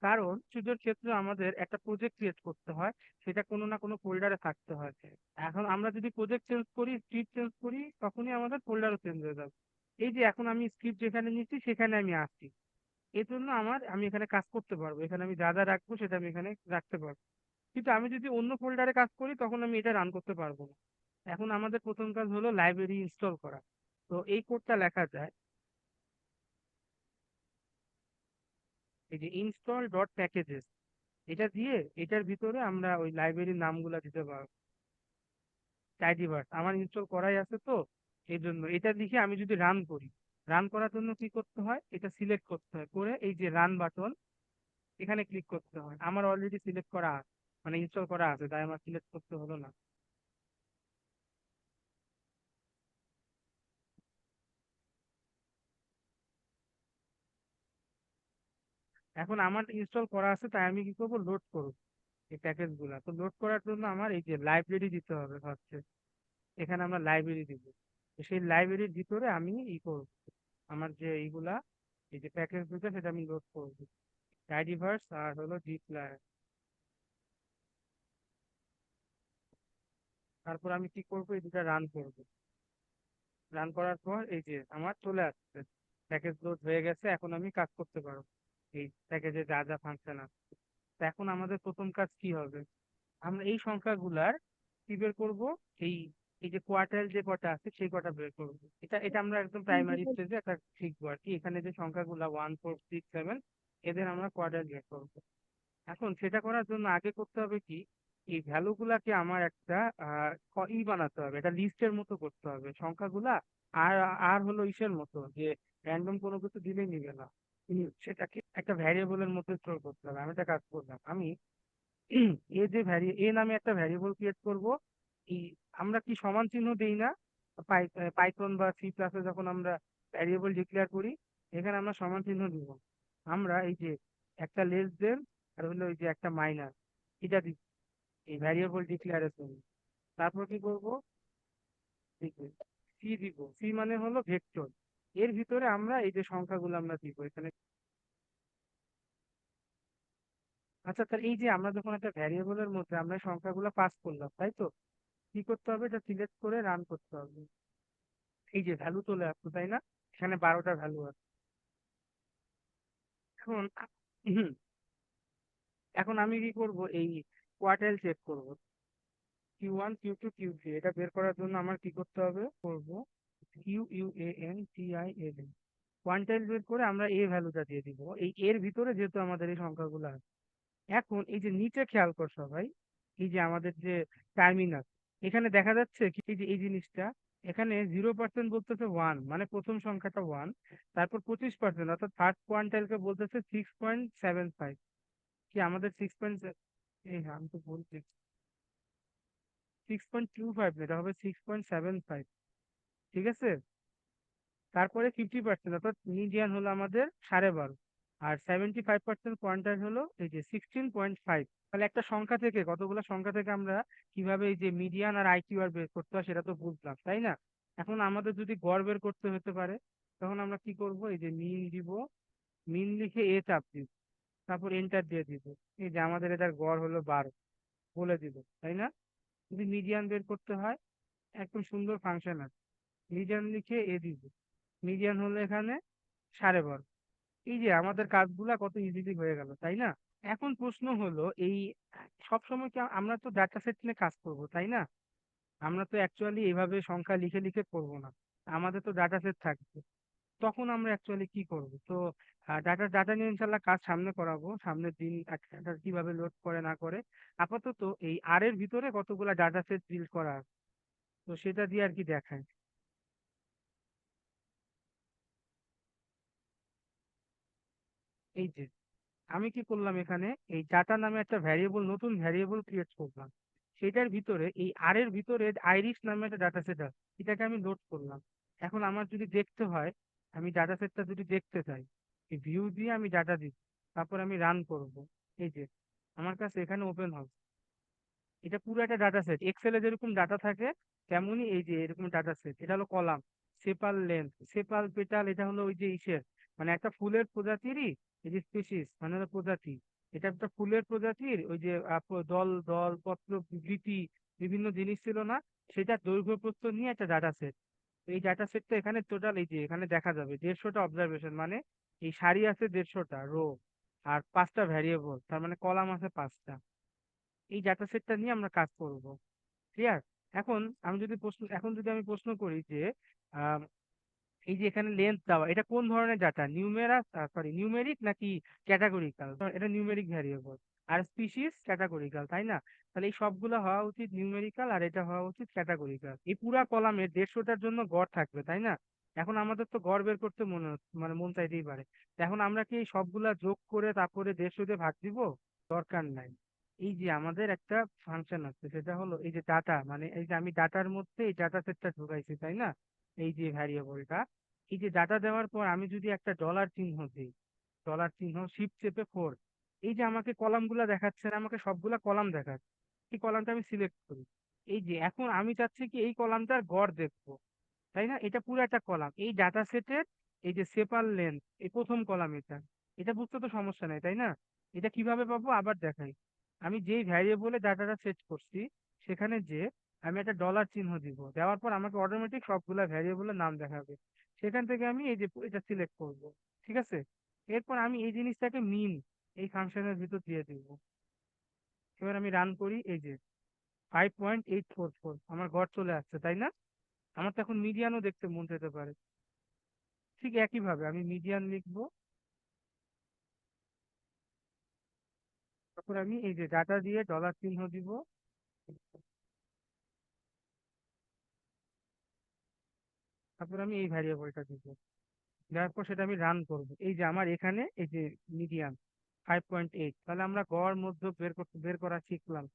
কারণ স্টুডিওর ক্ষেত্রে আমাদের একটা প্রজেক্ট ক্রিয়েট করতে হয়, সেটা কোনো না কোনো ফোল্ডারে থাকতে হয়। এখন আমরা যদি প্রজেক্ট চেঞ্জ করি, স্ক্রিপ্ট চেঞ্জ করি, তখনই আমাদের ফোল্ডারও চেঞ্জ হয়ে যাবে। এই যে এখন আমি স্ক্রিপ্ট যেখানে নিচ্ছি সেখানে আমি আসছি, এর জন্য আমি এখানে কাজ করতে পারবো, এখানে আমি যা যা রাখবো সেটা আমি এখানে রাখতে পারবো। কিন্তু আমি যদি অন্য ফোল্ডারে কাজ করি তখন আমি এটা রান করতে পারবো না। এখন আমাদের প্রথম কাজ হলো লাইব্রেরি ইনস্টল করা। তো এই কোডটা লেখা যায়, এই যে install.packages, এটা দিয়ে এটার ভিতরে আমরা ওই লাইব্রেরির নামগুলা দিতে পারবো। টাইডিভার্স আমার ইনস্টল করাই আছে, তো এই জন্য এটা লিখে আমি যদি রান করি, রান করার জন্য কি করতে হয়, এটা সিলেক্ট করতে হয়, করে এই যে রান বাটন, এখানে ক্লিক করতে হয়। আমার অলরেডি সিলেক্ট করা আছে, মানে ইনস্টল করা আছে, তাই আমার সিলেক্ট করতে হলো না। এখন আমার ইনস্টল করা আছে, তাই আমি কি করবো, লোড করবো এই প্যাকেজ গুলা। তো লোড করার জন্য আমার এই যে লাইব্রেরি দিতে হবে হচ্ছে, এখানে আমরা লাইব্রেরি দিব। তো সেই লাইব্রেরির ভিতরে আমি করব, আমার যে এইগুলা, এই যে প্যাকেজ দুটো সেটা আমি লোড করবো, টাইডিভার্স আর হলো ডিপ্লয়ার। তারপর আমি কি করবো, এই দুটা রান করব। রান করার পর এই যে আমার চলে আসছে, প্যাকেজ লোড হয়ে গেছে, এখন আমি কাজ করতে পারবো এই প্যাকেজে যা যা ফাংশন আছে। তো এখন আমাদের প্রথম কাজ কি হবে, আমরা এই সংখ্যাগুলার কি বের করব, এই এই যে কোয়ার্টাইল যে কটা আছে সেই কটা বের করব। এটা এটা আমরা একদম প্রাইমারি স্টেজে একটা শিখবো আর কি। এখানে যে সংখ্যাগুলা 1 4 6 7, এদের আমরা কোয়ার্টাইল বের করবো। এখন সেটা করার জন্য আগে করতে হবে কি, এই ভ্যালু গুলাকে আমার একটা বানাতে হবে, এটা লিস্টের মতো করতে হবে সংখ্যাগুলা। আর আর হলো ইসের মতো যে র্যান্ডম কোনো কিছু দিলেই নিবে না, সেটাকে একটা ভ্যারিয়েবলের মধ্যে স্টোর করতে হবে। আমি একটা কাজ করলাম, আমি এ যে এ নামে একটা ভ্যারিয়েবল ক্রিয়েট করব। এই আমরা কি সমান চিহ্ন দেই না পাইথন বা সি প্লাসে, যখন আমরা ভ্যারিয়েবল ডিক্লেয়ার করি, এখানে আমরা সমান চিহ্ন দিব। আমরা এই যে একটা লেস দেন আর হলো এই যে একটা মাইনাস, এটা দিব এই ভ্যারিয়েবল ডিক্লারেশন। তারপর কি করব, সি দিব, সি মানে হলো ভেক্টর। এর ভিতরে আমরা এই যে সংখ্যাগুলো আমরা দিব এখানে। আচ্ছা, তাহলে এই যে আমরা যখন একটা ভ্যারিয়েবলের মধ্যে আমরা এই সংখ্যাগুলো পাস করলাম, তাই তো, কি করতে হবে, এটা সিলেক্ট করে রান করতে হবে। এই যে ভ্যালু চলে আসতো, তাই না, এখানে 12টা ভ্যালু আছে। এখন হুম, এখন আমি কি করব, এই কোয়ার্টাইল চেক করব, Q1 Q2 Q3, এটা বের করার জন্য আমার কি করতে হবে, করব QUANTILE, কোয়ান্টাইল বের করে আমরা এ ভ্যালুটা দিয়ে দিব এই এর ভিতরে, যেহেতু আমাদের এই সংখ্যাগুলো আছে। এখন এই যে নিচে খেয়াল কর সবাই, এই যে আমাদের যে টার্মিনাল, এখানে দেখা যাচ্ছে কি, এই যে এই জিনিসটা, এখানে 0% বলতেছে 1, মানে প্রথম সংখ্যাটা 1। তারপর 25% অর্থাৎ থার্ড কোয়ান্টাইলকে বলতেছে 6.75। কি আমাদের 6. এই হ্যাঁ, আমি তো বলছি 6.25, এটা হবে 6.75। ঠিক আছে। তারপরে 50% অর্থাৎ মিডিয়ান হলো আমাদের 12.5, আর 75% কোয়ান্টাইল হলো এই যে 16.5। তাহলে একটা সংখ্যা থেকে, কতগুলো সংখ্যা থেকে আমরা কিভাবে এই যে মিডিয়ান আর আইকিউ আর বের করতে হয় সেটা তো বুঝলাম, তাই না। এখন আমাদের যদি গড় বের করতে হতে পারে, তখন আমরা কি করব, এই যে মিন দিব, মিন লিখে এ চাপ দিব, তারপর এন্টার দিয়ে দিব। এই যে আমাদের এটার গড় হলো 12, বলে দিব, তাই না। যদি মিডিয়ান বের করতে হয়, একদম সুন্দর ফাংশন আছে, মিডিয়ান লিখে এ দিব, মিডিয়ান হলো এখানে 12.5। এই যে আমাদের কাজগুলা কত ইজিলি হয়ে গেল, তাই না। এখন প্রশ্ন হলো এই, সবসময় কি আমরা তো ডাটা সেট নিয়ে কাজ করব, তাই না। আমরা তো অ্যাকচুয়ালি এইভাবে সংখ্যা লিখে লিখে করব না, আমাদের তো ডাটা সেট থাকবে। তখন আমরা অ্যাকচুয়ালি কি করব, তো ডাটা ডাটা নিয়ে ইনশাল্লাহ কাজ সামনে করাবো, সামনের দিন একটা কিভাবে লোড করে না করে। আপাতত এই আর এর ভিতরে কতগুলা ডাটা সেট বিল্ড করা আছে, তো সেটা দিয়ে আর কি দেখায়। এই যে আমি কি করলাম, এখানে এই ডাটা নামে একটা ভ্যারিয়েবল, নতুন ভ্যারিয়েবল ক্রিয়েট করলাম। সেটার ভিতরে এই আর এর ভিতরে আইরিশ নামে একটা ডাটা সেট আছে, এটাকে আমি লোড করলাম। এখন আমার যদি দেখতে হয়, আমি ডাটা সেটটা যদি দেখতে চাই, এই ভিউ দিয়ে আমি ডাটা দিব, তারপর আমি রান করব। এই যে আমার কাছে এখানে ওপেন হবে, এটা পুরো একটা ডাটা সেট, এক্সেলে যেরকম ডাটা থাকে তেমনই এই যে এরকম ডাটা সেট। এটা হলো কলাম, সেপাল লেন্থ, সেপাল পেটাল, এটা হলো ওই যে ইসের, মানে একটা ফুলের প্রজাতিরই এই যে স্পিসিস, মানে হলো প্রজাতি। এটা একটা ফুলের প্রজাতির ওই যে দল দল পত্র বৃতি, বিভিন্ন জিনিস ছিল না, সেটা দৈর্ঘ্য প্রস্থ নিয়ে একটা ডাটা সেট। এই ডাটা সেটটা এখানে টোটাল এই যে এখানে দেখা যাবে 150টা অবজারভেশন, মানে এই সারি আছে 150টা রো, আর 5টা ভ্যারিয়েবল, তার মানে কলাম আছে 5টা। এই ডাটা সেটটা নিয়ে আমরা কাজ করব। ক্লিয়ার। এখন এখন যদি আমি প্রশ্ন করি যে আহ, এই যে এখানে লেন্থ দেওয়া, এটা কোন ধরনের ডাটা, নিউমেরিক নাকি ক্যাটাগরিক্যাল। এটা নিউমেরিক ভ্যারিয়েবল, আর স্পিসিস ক্যাটাগরিক্যাল, তাই না। তাহলে এই সবগুলো হওয়া উচিত নিউমেরিক্যাল, আর এটা হওয়া উচিত ক্যাটাগরিক্যাল। এই পুরা কলামে 150টার জন্য গড় থাকবে, তাই না। এখন আমাদের তো গড় বের করতে মানে মন চাইতেই পারে। তো এখন আমরা কি এই সবগুলা যোগ করে তারপরে 150 দিয়ে ভাগ দিব, দরকার নাই। এই যে আমাদের একটা ফাংশন আছে, সেটা হলো এই যে ডাটা, মানে এই যে আমি ডাটার মধ্যে এই ডাটা সেটটা ঢুকাইছি, তাই না, এই যে ভ্যারিয়েবলটা। এই যে ডাটা দেওয়ার পর আমি যদি একটা ডলার চিহ্ন দিই, ডলার চিহ্ন শিফট চেপে 4। এই যে আমাকে কলামগুলা দেখাচ্ছে না, আমাকে সবগুলা কলাম দেখাচ্ছে। এই কলামটা আমি সিলেক্ট করি। এই যে এখন আমি চাচ্ছি কি এই কলামটার গড় দেখবো, তাই না? এটা পুরো একটা কলাম, এই ডাটা সেটের এই যে সেপার লেন্থ, এই প্রথম কলাম এটা। এটা বুঝতে তো সমস্যা নাই, তাই না? এটা কিভাবে পাবো আবার দেখাই। আমি যেই ভ্যারিয়েবলে ডাটাটা সেট করছি, সেখানে যে আমি একটা ডলার চিহ্ন দিব, দেওয়ার পর আমাকে অটোমেটিক সবগুলা ভ্যারিয়েবলের নাম দেখাবে। সেখান থেকে আমি এই যে এটা সিলেক্ট করব, ঠিক আছে? এরপর আমি এই জিনিসটাকে মিন এই ফাংশনের ভিতর দিয়ে দিব। এবার আমি রান করি, এই যে 5.844 আমার গড় চলে আসছে, তাই না? আমার তো এখন মিডিয়ানও দেখতে মন যেতে পারে। ঠিক একইভাবে আমি মিডিয়ান লিখবো। তারপর আমি এই যে ডাটা দিয়ে ডলার চিহ্ন দিব। তারপর আমি এই ভ্যারিয়েবলটা দিব, দেওয়ার পর সেটা আমি রান করব। এই যে আমার এখানে এই যে মিডিয়ান 5.8, তাহলে আমরা গড় মধ্য বের করা শিখলাম।